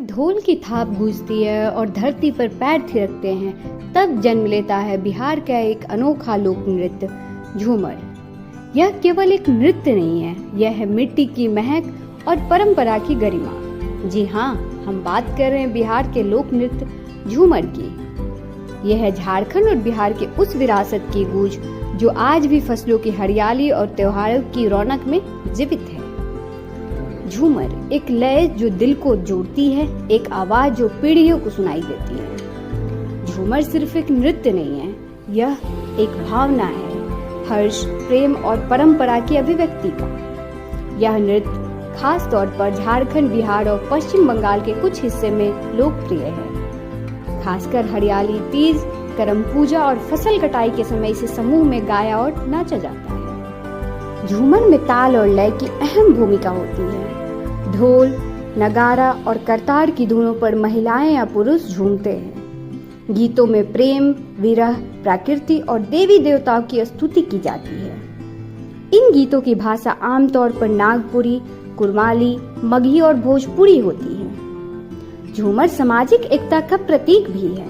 ढोल की थाप गूंजती है और धरती पर पैर थिरकते हैं, तब जन्म लेता है बिहार का एक अनोखा लोक नृत्य झूमर। यह केवल एक नृत्य नहीं है, यह है मिट्टी की महक और परंपरा की गरिमा। जी हाँ, हम बात कर रहे हैं बिहार के लोक नृत्य झूमर की। यह है झारखंड और बिहार के उस विरासत की गूंज जो आज भी फसलों की हरियाली और त्योहारों की रौनक में जीवित है। झूमर एक लय जो दिल को जोड़ती है, एक आवाज जो पीढ़ियों को सुनाई देती है। झूमर सिर्फ एक नृत्य नहीं है, यह एक भावना है, हर्ष, प्रेम और परंपरा की अभिव्यक्ति का। यह नृत्य खास तौर पर झारखंड, बिहार और पश्चिम बंगाल के कुछ हिस्से में लोकप्रिय है। खासकर हरियाली तीज, करम पूजा और फसल कटाई के समय इसे समूह में गाया और नाचा जाता है। झूमर में ताल और लय की अहम भूमिका होती है। ढोल, नगारा और करतार की धुनों पर महिलाएं या पुरुष झूमते हैं। गीतों में प्रेम, विरह, प्रकृति और देवी देवताओं की स्तुति की जाती है। इन गीतों की भाषा आमतौर पर नागपुरी, कुरमाली, मगही और भोजपुरी होती है। झूमर सामाजिक एकता का प्रतीक भी है।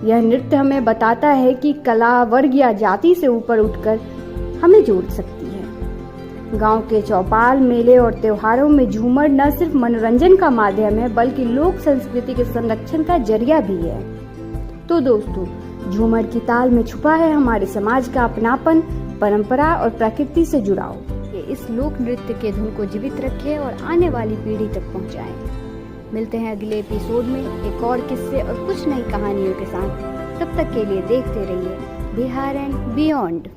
यह नृत्य हमें बताता है कि कला, वर्ग या जाति से ऊपर उठकर हमें जोड़ सकती है। गांव के चौपाल, मेले और त्योहारों में झूमर न सिर्फ मनोरंजन का माध्यम है, बल्कि लोक संस्कृति के संरक्षण का जरिया भी है। तो दोस्तों, झूमर की ताल में छुपा है हमारे समाज का अपनापन, परंपरा और प्रकृति से जुड़ाव। इस लोक नृत्य के धुन को जीवित रखे और आने वाली पीढ़ी तक पहुंचाएं। मिलते हैं अगले एपिसोड में एक और किस्से और कुछ नई कहानियों के साथ। तब तक के लिए देखते रहिए बिहार एंड बियॉन्ड।